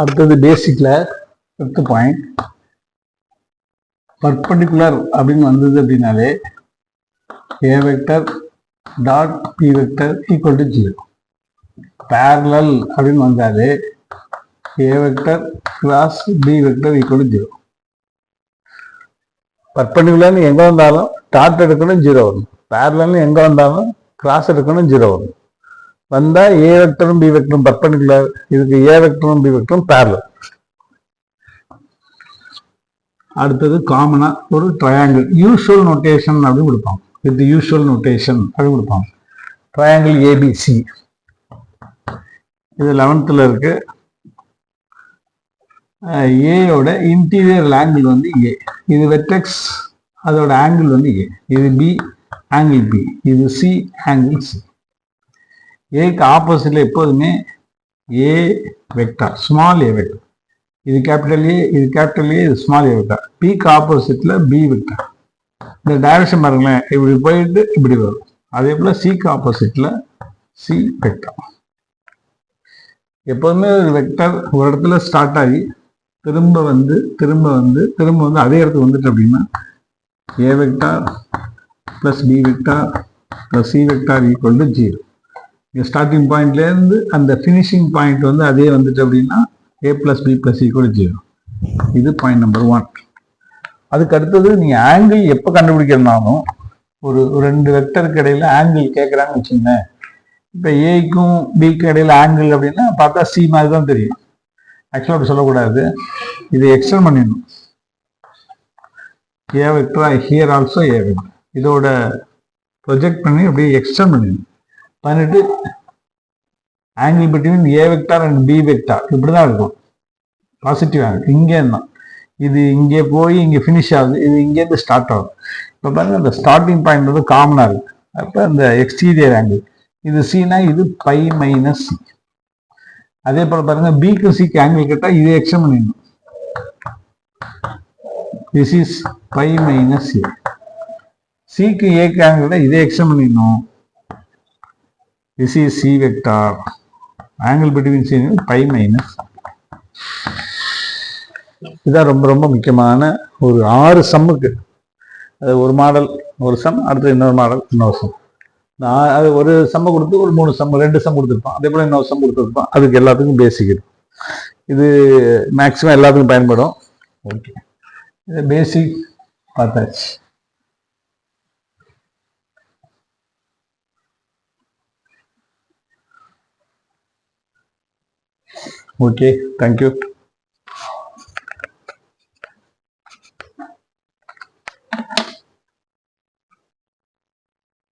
அடுத்தது பேசிக்ல 5th point, perpendicular அப்படின்னு வந்தது அப்படின்னாலே A vector dot B vector equal to 0. Parallel அப்படின்னு வந்தாலே A vector cross B vector equal to 0. பர்பண்டிகுலர்னு எங்க வந்தாலும் டாட் எடுக்கணும் 0 வரும். பேரலல்னு எங்க வந்தாலும் கிராஸ் எடுக்கணும் 0 வரும். வந்தா ஏ வெக்டரும் பி வெக்டரும் பர்பண்டிகுலர், இதுக்கு ஏ வெக்டரும் பி வெக்டரும் பேரலல். அடுத்தது காமனா ஒரு ட்ரையாங்கிள் யூஷுவல் நோட்டேஷன் அப்படின்னு கொடுப்பாங்க. வித் யூஷுவல் நோட்டேஷன் அப்படின்னு கொடுப்பாங்க. ட்ரையாங்கிள் ஏபிசி, இது 11th இருக்கு. ஏயோட இன்டீரியர் ஆங்கிள் வந்து ஏ, இது வெர்டெக்ஸ், அதோட ஆங்கிள் வந்து ஏ, இது பி ஆங்கிள் பி, இது சி ஆங்கிள் சி. ஏக்கு ஆப்போசிட்ல எப்போதுமே ஏ வெக்டார், ஸ்மால் ஏ வெக்டார், இது கேபிட்டல் ஏ, இது கேபிட்டல் ஏ, இது ஸ்மால் ஏ வெக்டார். பிக்கு ஆப்போசிட்ல பி வெக்டார். இந்த டைரக்ஷன் பாருங்களேன், இப்படி போயிட்டு இப்படி வரும். அதே போல சிக்கு ஆப்போசிட்ல சி வெக்டார். எப்போதுமே ஒரு வெக்டார் ஒரு இடத்துல ஸ்டார்ட் ஆகி திரும்ப வந்து அதே இடத்துக்கு வந்துட்டு அப்படின்னா A vector plus B vector plus C vector equal to 0. Starting பாயிண்ட்லேருந்து அந்த ஃபினிஷிங் பாயிண்ட் வந்து அதே வந்துட்டு அப்படின்னா A plus B plus equal 0. இது பாயிண்ட் நம்பர் 1. அதுக்கு அடுத்தது நீங்கள் ஆங்கிள் எப்போ கண்டுபிடிக்கிறதுனாலும் ஒரு 2 வெக்டருக்கு இடையில ஆங்கிள் கேட்குறாங்கன்னு வச்சுங்க. இப்போ ஏக்கும் பிக்கும் இடையில ஆங்கிள் அப்படின்னா பார்த்தா சி மாதிரி தான் தெரியும். ஆக்சுவலாக அப்படி சொல்லக்கூடாது, இதை எக்ஸ்டெண்ட் பண்ணிடணும். A vector here also A vector, இதோட ப்ரொஜெக்ட் பண்ணி அப்படியே எக்ஸ்டெண்ட் பண்ணிடணும். பண்ணிட்டு angle between A vector and B vector இப்படிதான் இருக்கும். பாசிட்டிவ் ஆங்கிள் இங்கே தான், இது இங்கே போய் இங்கே ஃபினிஷ் ஆகுது, இது இங்கேருந்து ஸ்டார்ட் ஆகுது. இப்போ பாருங்க, அந்த ஸ்டார்டிங் பாயிண்ட் வந்து காமனாக இருக்கு. அப்போ இந்த எக்ஸ்டீரியர் ஆங்கிள் இது சினா இது பை மைனஸ் சி. அதே போல பாருங்க, பிக்கு சிக்கு ஆங்கிள் கேட்டால் இதை எக்ஸ்டெண்ட் பண்ணிடணும். திஸ் இஸ் பை மைனஸ் ஏ. சிக்கு ஏக்கு ஆங்கிள் இதை எக்ஸ்டெண்ட் பண்ணிடணும். This is C vector. Angle between C and pi minus. இதான் ரொம்ப ரொம்ப முக்கியமான ஒரு 6 சம்முக்கு. அது ஒரு மாடல் ஒரு சம், அடுத்து இன்னொரு மாடல் இன்னொரு சம். அது ஒரு சம்மை கொடுத்து ஒரு 3 சம் 2 சம் கொடுத்துருப்பான். அதே போல இன்னொரு சம் கொடுத்துருப்பான். அதுக்கு எல்லாத்துக்கும் பேசிக். இது மேக்சிமம் எல்லாத்துக்கும் பயன்படும். ஓகே, இது பேசிக் பார்த்தாச்சு. Okay, thank you.